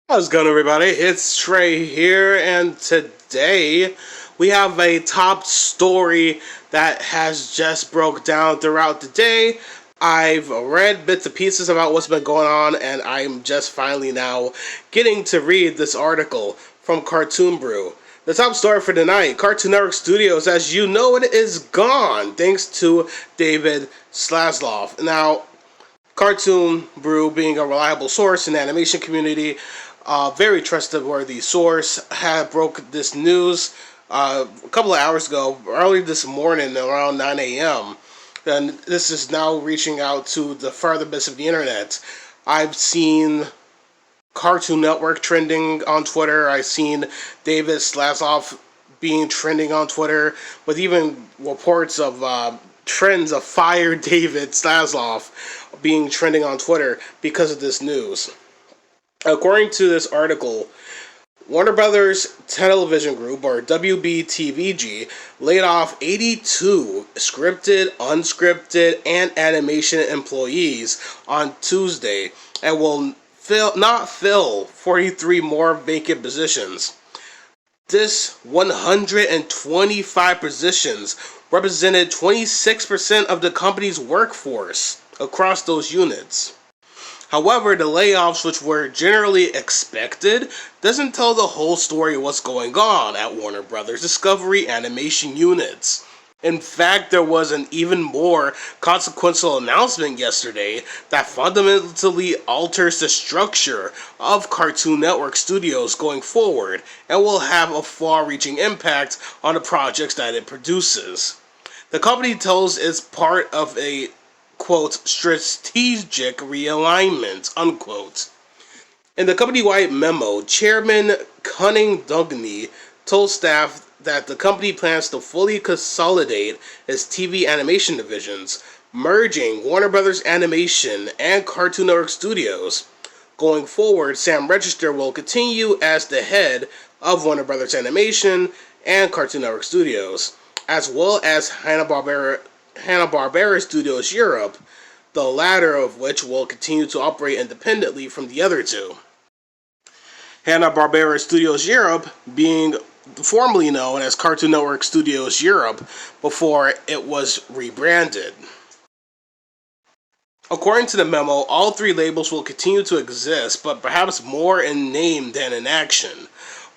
How's it going, everybody? It's Trey here, and today we have a top story that has just broke down throughout the day. I've read bits and pieces about what's been going on, and I'm just finally now getting to read this article from Cartoon Brew. The top story for tonight: Cartoon Network Studios, as you know it, is gone thanks to David Slasloff. Now, Cartoon Brew, being a reliable source in the animation community, a very trustworthy source, had broke this news a couple of hours ago, early this morning around 9 a.m. And this is now reaching out to the farther bits of the internet. I've seen Cartoon Network trending on Twitter. I've seen David Slasloff being trending on Twitter, with even reports of trends of Fire David Slasloff being trending on Twitter because of this news. According to this article, Warner Brothers Television Group, or WBTVG, laid off 82 scripted, unscripted, and animation employees on Tuesday and will not fill 43 more vacant positions. This 125 positions represented 26% of the company's workforce across those units. However, the layoffs, which were generally expected, doesn't tell the whole story of what's going on at Warner Brothers Discovery animation units. In fact, there was an even more consequential announcement yesterday that fundamentally alters the structure of Cartoon Network Studios going forward and will have a far-reaching impact on the projects that it produces. The company tells it's part of a, quote, strategic realignment, unquote. In the company-wide memo, Chairman Cunning Dugney told staff that the company plans to fully consolidate its TV animation divisions, merging Warner Brothers Animation and Cartoon Network Studios. Going forward, Sam Register will continue as the head of Warner Brothers Animation and Cartoon Network Studios, as well as Hanna-Barbera Studios Europe, the latter of which will continue to operate independently from the other two. Hanna-Barbera Studios Europe being formerly known as Cartoon Network Studios Europe before it was rebranded. According to the memo, all three labels will continue to exist, but perhaps more in name than in action.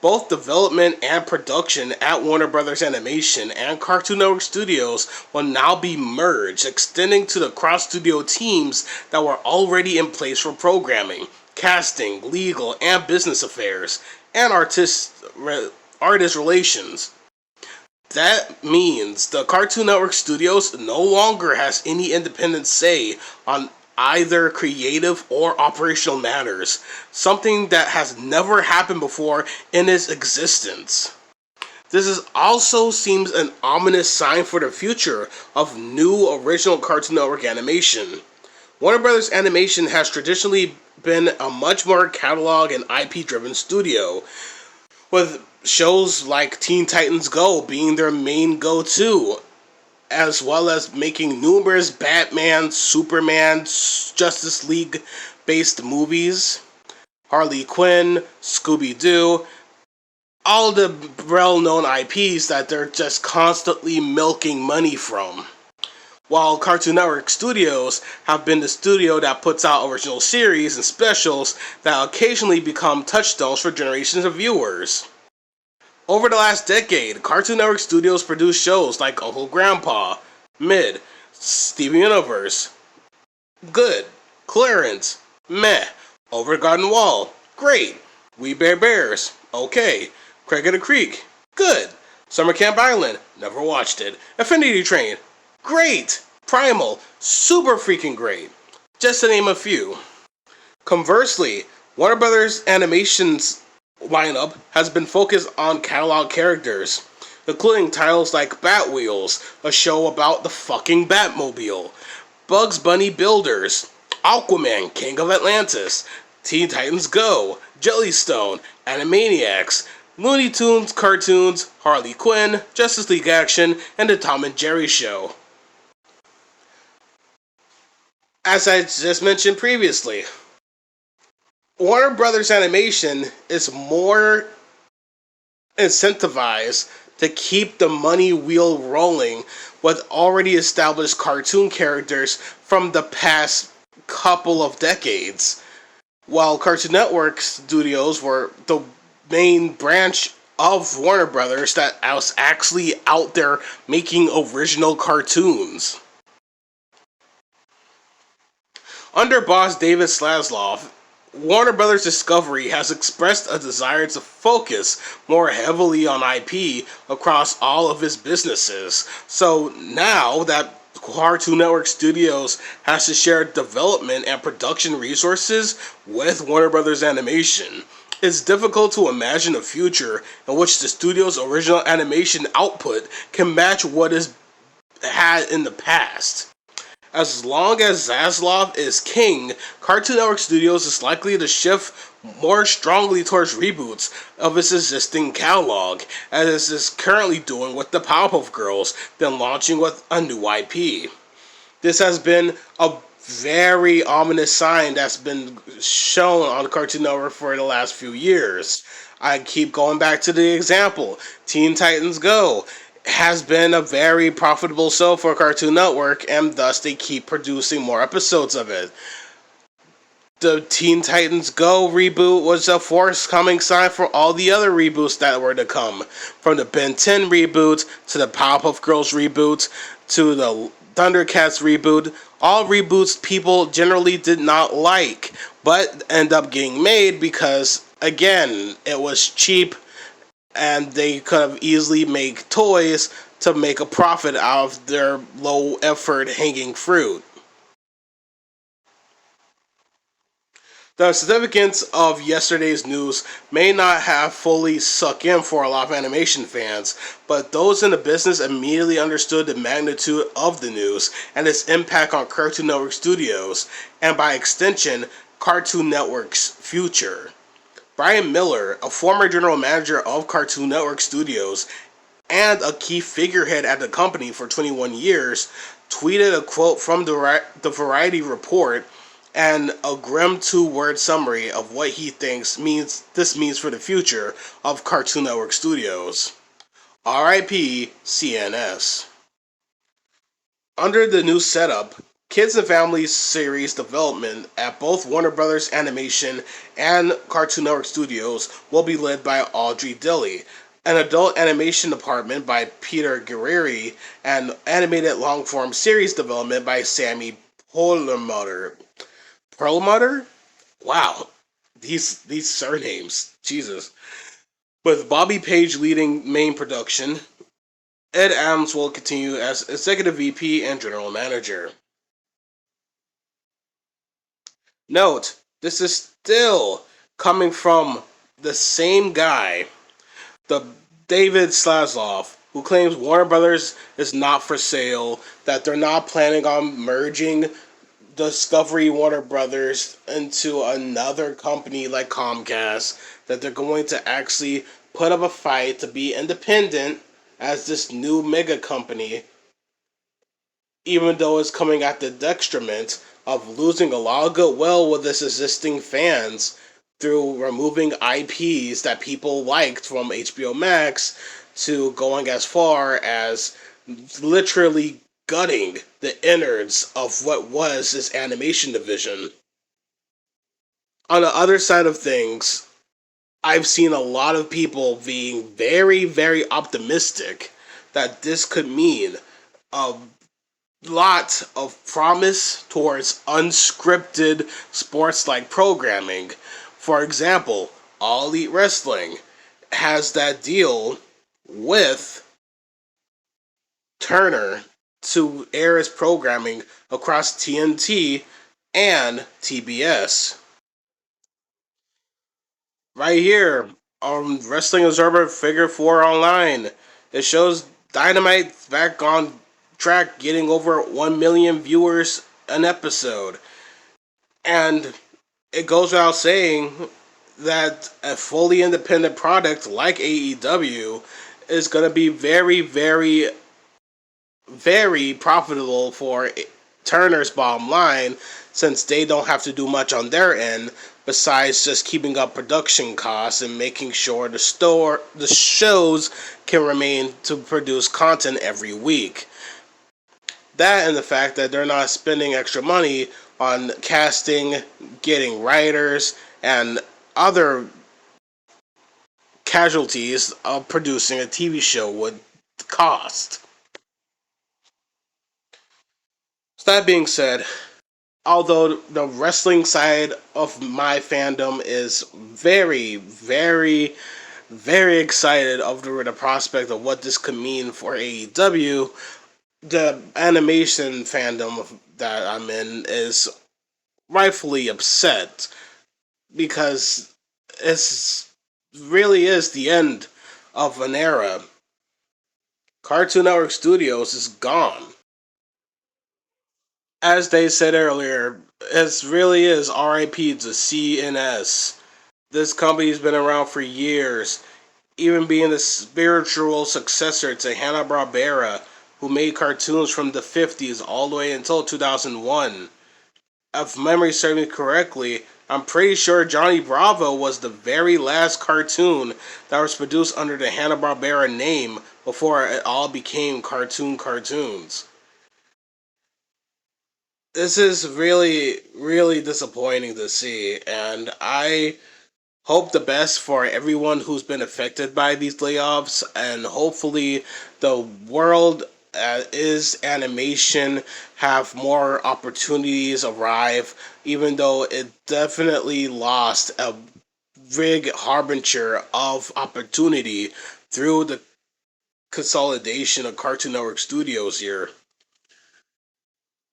Both development and production at Warner Brothers Animation and Cartoon Network Studios will now be merged, extending to the cross-studio teams that were already in place for programming, casting, legal and business affairs, and artist relations. That means the Cartoon Network Studios no longer has any independent say on either creative or operational matters, something that has never happened before in its existence. This is also seems an ominous sign for the future of new original Cartoon Network animation. Warner Brothers Animation has traditionally been a much more catalog and IP driven studio, with shows like Teen Titans Go being their main go to, as well as making numerous Batman, Superman, Justice League based movies, Harley Quinn, Scooby Doo, all the well known IPs that they're just constantly milking money from. While Cartoon Network Studios have been the studio that puts out original series and specials that occasionally become touchstones for generations of viewers. Over the last decade, Cartoon Network Studios produced shows like Uncle Grandpa, Mid, Steven Universe, good, Clarence, meh, Over Garden Wall, great, We Bare Bears, okay, Craig of the Creek, good, Summer Camp Island, never watched it, Affinity Train, great, Primal, super freaking great, just to name a few. Conversely, Warner Brothers Animation's lineup has been focused on catalog characters, including titles like Batwheels, a show about the fucking Batmobile, Bugs Bunny Builders, Aquaman, King of Atlantis, Teen Titans Go, Jellystone, Animaniacs, Looney Tunes cartoons, Harley Quinn, Justice League Action, and The Tom and Jerry Show. As I just mentioned previously, Warner Brothers Animation is more incentivized to keep the money wheel rolling with already established cartoon characters from the past couple of decades, while Cartoon Network Studios were the main branch of Warner Brothers that was actually out there making original cartoons. Under boss David Zaslav, Warner Brothers Discovery has expressed a desire to focus more heavily on IP across all of its businesses. So now that Cartoon Network Studios has to share development and production resources with Warner Brothers Animation, it's difficult to imagine a future in which the studio's original animation output can match what is had in the past. As long as Zaslav is king, Cartoon Network Studios is likely to shift more strongly towards reboots of its existing catalog, as it is currently doing with the Powerpuff Girls, then launching with a new IP. This has been a very ominous sign that's been shown on Cartoon Network for the last few years. I keep going back to the example. Teen Titans Go has been a very profitable show for Cartoon Network, and thus they keep producing more episodes of it. The Teen Titans Go reboot was a forthcoming sign for all the other reboots that were to come. From the Ben 10 reboot, to the Powerpuff Girls reboot, to the Thundercats reboot, all reboots people generally did not like, but end up getting made because, again, it was cheap and they could have easily make toys to make a profit out of their low effort hanging fruit. The significance of yesterday's news may not have fully sunk in for a lot of animation fans, but those in the business immediately understood the magnitude of the news and its impact on Cartoon Network Studios, and by extension, Cartoon Network's future. Brian Miller, a former general manager of Cartoon Network Studios and a key figurehead at the company for 21 years, tweeted a quote from the Variety report and a grim two-word summary of what he thinks means for the future of Cartoon Network Studios. RIP CNS. Under the new setup, Kids and Family series development at both Warner Brothers Animation and Cartoon Network Studios will be led by Audrey Dilly, an adult animation department by Peter Guerrieri, and animated long-form series development by Sammy Perlmutter. Perlmutter? Wow, these surnames, Jesus. With Bobby Page leading main production, Ed Adams will continue as executive VP and general manager. Note, this is still coming from the same guy, the David Zaslav, who claims Warner Brothers is not for sale, that they're not planning on merging Discovery Warner Brothers into another company like Comcast, that they're going to actually put up a fight to be independent as this new mega company, even though it's coming at the detriment of losing a lot of goodwill with its existing fans through removing IPs that people liked from HBO Max, to going as far as literally gutting the innards of what was this animation division. On the other side of things, I've seen a lot of people being very, very optimistic that this could mean a lot of promise towards unscripted sports like programming. For example, All Elite Wrestling has that deal with Turner to air its programming across TNT and TBS. Right here on Wrestling Observer Figure 4 Online, it shows Dynamite back on track, getting over 1 million viewers an episode. And it goes without saying that a fully independent product like AEW is going to be very, very, very profitable for Turner's bottom line, since they don't have to do much on their end besides just keeping up production costs and making sure the shows can remain to produce content every week. That and the fact that they're not spending extra money on casting, getting writers, and other casualties of producing a TV show would cost. So that being said, although the wrestling side of my fandom is very, very, very excited over the prospect of what this could mean for AEW, the animation fandom that I'm in is rightfully upset because it's really is the end of an era. Cartoon Network Studios is gone. As they said earlier, it really is RIP to CNS. This company's been around for years, even being the spiritual successor to Hanna-Barbera, who made cartoons from the 50s all the way until 2001. If memory serves me correctly, I'm pretty sure Johnny Bravo was the very last cartoon that was produced under the Hanna-Barbera name before it all became cartoons. This is really, really disappointing to see, and I hope the best for everyone who's been affected by these layoffs, and hopefully the world is animation have more opportunities arrive, even though it definitely lost a big harbinger of opportunity through the consolidation of Cartoon Network Studios here.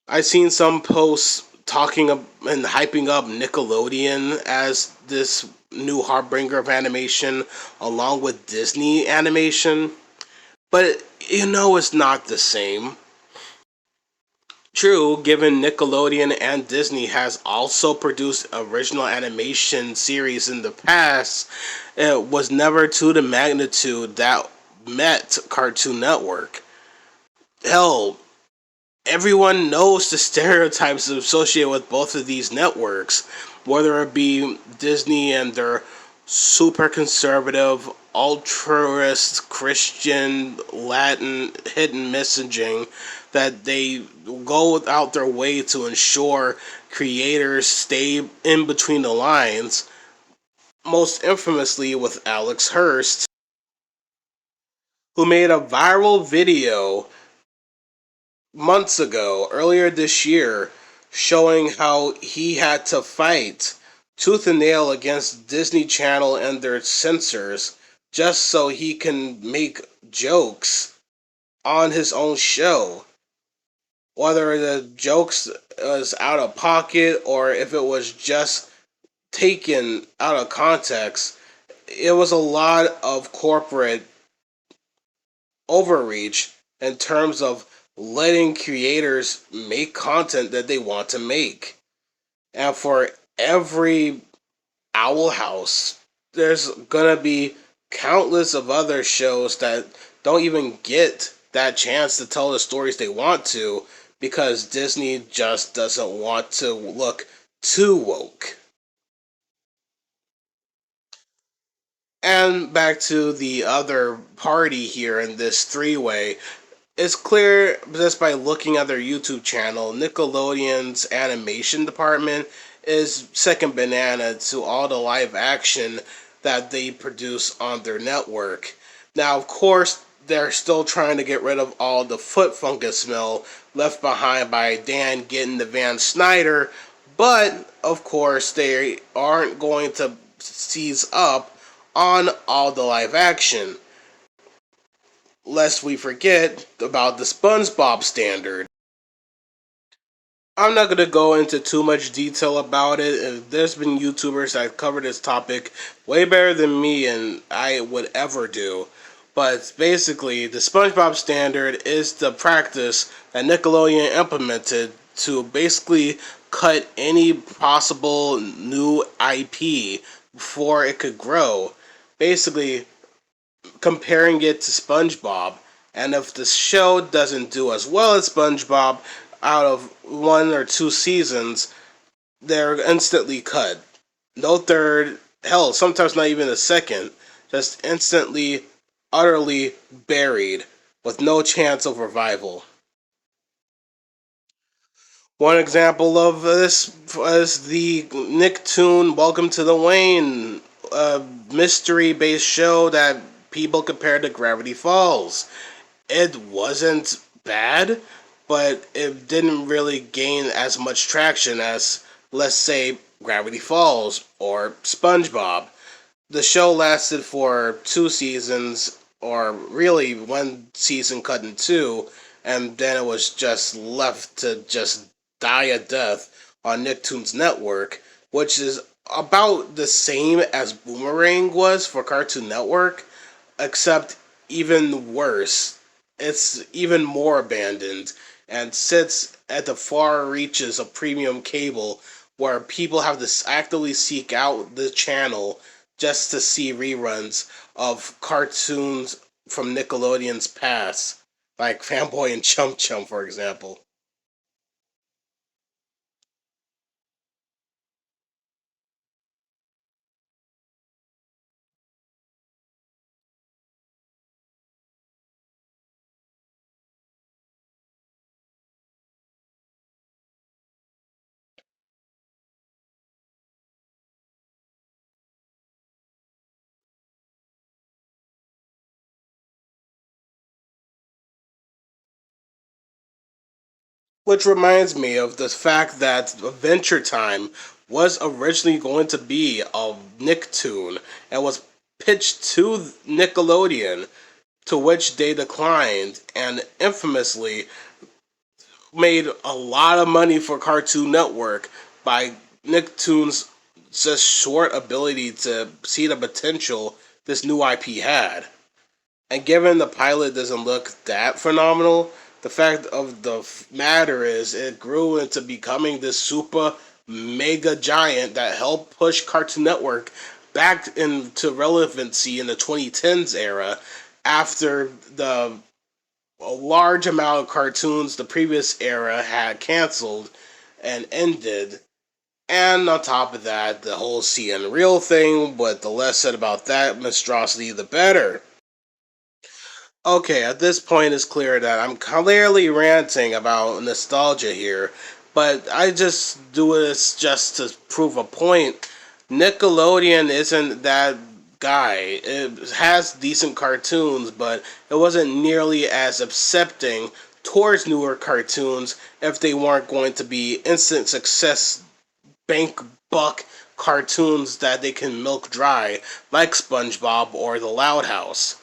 I've seen some posts talking and hyping up Nickelodeon as this new harbinger of animation, along with Disney animation. But it's not the same. True, given Nickelodeon and Disney has also produced original animation series in the past, it was never to the magnitude that met Cartoon Network. Hell, everyone knows the stereotypes associated with both of these networks, whether it be Disney and their super conservative, altruist, Christian, Latin hidden messaging that they go out their way to ensure creators stay in between the lines, most infamously with Alex Hurst, who made a viral video months ago, earlier this year, showing how he had to fight tooth and nail against Disney Channel and their censors just so he can make jokes on his own show. Whether the jokes was out of pocket or if it was just taken out of context, it was a lot of corporate overreach in terms of letting creators make content that they want to make. And for every Owl House, there's gonna be countless of other shows that don't even get that chance to tell the stories they want to because Disney just doesn't want to look too woke. And back to the other party here in this three-way. It's clear just by looking at their YouTube channel, Nickelodeon's animation department is second banana to all the live action that they produce on their network. Now, of course, they're still trying to get rid of all the foot fungus smell left behind by Dan getting the Van Snyder, but of course, they aren't going to seize up on all the live action lest we forget about the SpongeBob standard. I'm not going to go into too much detail about it. There's been YouTubers that cover this topic way better than me and I would ever do. But basically, the SpongeBob standard is the practice that Nickelodeon implemented to basically cut any possible new IP before it could grow. Basically, comparing it to SpongeBob. And if the show doesn't do as well as SpongeBob out of one or two seasons, they're instantly cut. No third, hell, sometimes not even a second. Just instantly, utterly buried with no chance of revival. One example of this is the Nicktoon Welcome to the Wayne, a mystery based show that people compared to Gravity Falls. It wasn't bad, but it didn't really gain as much traction as, let's say, Gravity Falls or SpongeBob. The show lasted for 2 seasons, or really one season cut in two, and then it was just left to just die a death on Nicktoons Network, which is about the same as Boomerang was for Cartoon Network, except even worse. It's even more abandoned and sits at the far reaches of premium cable where people have to actively seek out the channel just to see reruns of cartoons from Nickelodeon's past, like Fanboy and Chum Chum, for example. Which reminds me of the fact that Adventure Time was originally going to be a Nicktoon and was pitched to Nickelodeon, to which they declined and infamously made a lot of money for Cartoon Network by Nicktoons' just short ability to see the potential this new IP had. And given the pilot doesn't look that phenomenal, the fact of the matter is it grew into becoming this super mega giant that helped push Cartoon Network back into relevancy in the 2010s era after the a large amount of cartoons the previous era had canceled and ended. And on top of that, the whole CN Real thing, but the less said about that monstrosity, the better. Okay, at this point, it's clear that I'm clearly ranting about nostalgia here, but I just do this just to prove a point. Nickelodeon isn't that guy. It has decent cartoons, but it wasn't nearly as accepting towards newer cartoons if they weren't going to be instant success bank buck cartoons that they can milk dry, like SpongeBob or The Loud House.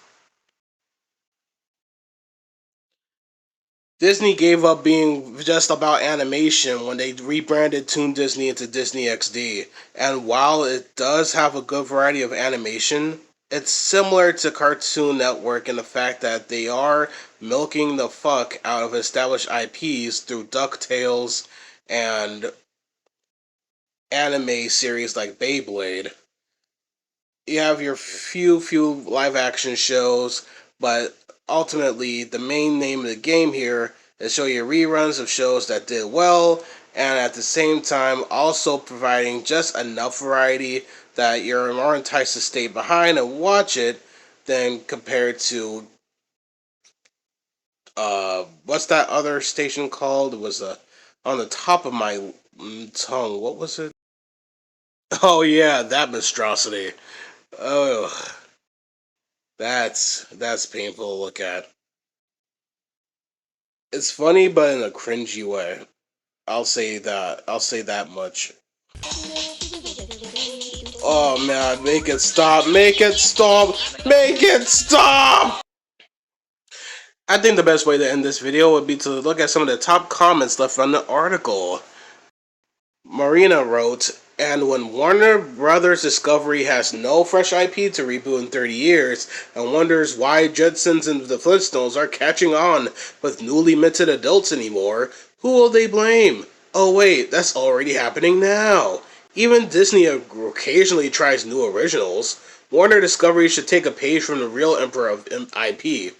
Disney gave up being just about animation when they rebranded Toon Disney into Disney XD. And while it does have a good variety of animation, it's similar to Cartoon Network in the fact that they are milking the fuck out of established IPs through DuckTales and anime series like Beyblade. You have your few live action shows, but ultimately the main name of the game here is show you reruns of shows that did well, and at the same time also providing just enough variety that you're more enticed to stay behind and watch it than compared to what's that other station called? It was on the top of my tongue. What was it? Oh yeah, that monstrosity. Oh, that's painful to look at. It's funny, but in a cringy way. I'll say that. I'll say that much. Oh man, make it stop! Make it stop! Make it stop! I think the best way to end this video would be to look at some of the top comments left on the article. Marina wrote, and when Warner Brothers Discovery has no fresh IP to reboot in 30 years and wonders why Jetsons and the Flintstones are catching on with newly minted adults anymore, who will they blame? Oh wait, that's already happening now. Even Disney occasionally tries new originals. Warner Discovery should take a page from the real emperor of IP.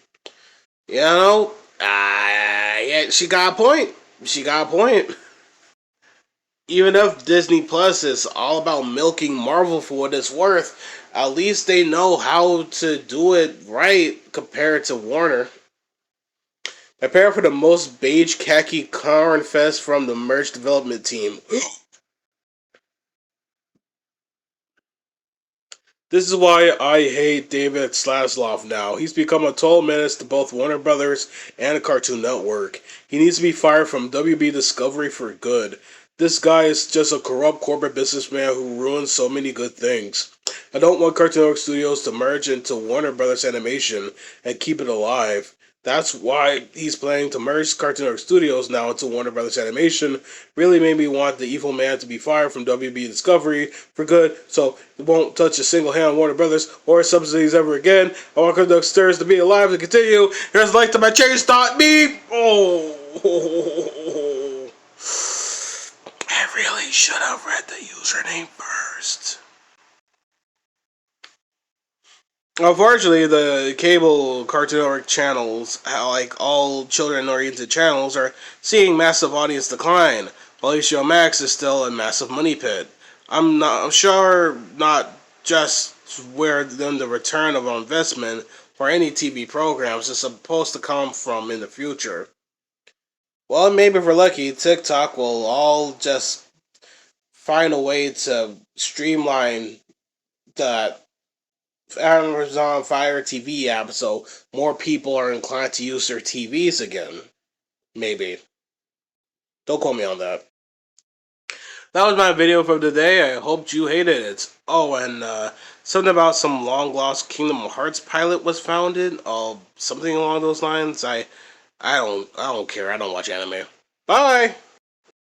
You know, yeah, she got a point. She got a point. Even if Disney Plus is all about milking Marvel for what it's worth, at least they know how to do it right compared to Warner. Prepare for the most beige khaki corn fest from the merch development team. This is why I hate David Zaslav now. He's become a total menace to both Warner Brothers and Cartoon Network. He needs to be fired from WB Discovery for good. This guy is just a corrupt corporate businessman who ruins so many good things. I don't want Cartoon Network Studios to merge into Warner Brothers Animation and keep it alive. That's why he's planning to merge Cartoon Network Studios now into Warner Brothers Animation. Really made me want the evil man to be fired from WB Discovery for good, so it won't touch a single hand on Warner Brothers or subsidies ever again. I want Cartoon Network Studios to be alive to continue. Here's like to my change thought me. Oh, I really should have read the username first. Unfortunately, the cable Cartoon Network channels, like all children-oriented channels, are seeing massive audience decline, while HBO Max is still a massive money pit. I'm sure not just where then the return of investment for any TV programs is supposed to come from in the future. Well, maybe if we're lucky, TikTok will all just find a way to streamline that Amazon Fire TV app so more people are inclined to use their TVs again. Maybe. Don't quote me on that. That was my video for today. I hope you hated it. Oh, and something about some long lost Kingdom Hearts pilot was founded. Something along those lines. I don't care. I don't watch anime. Bye.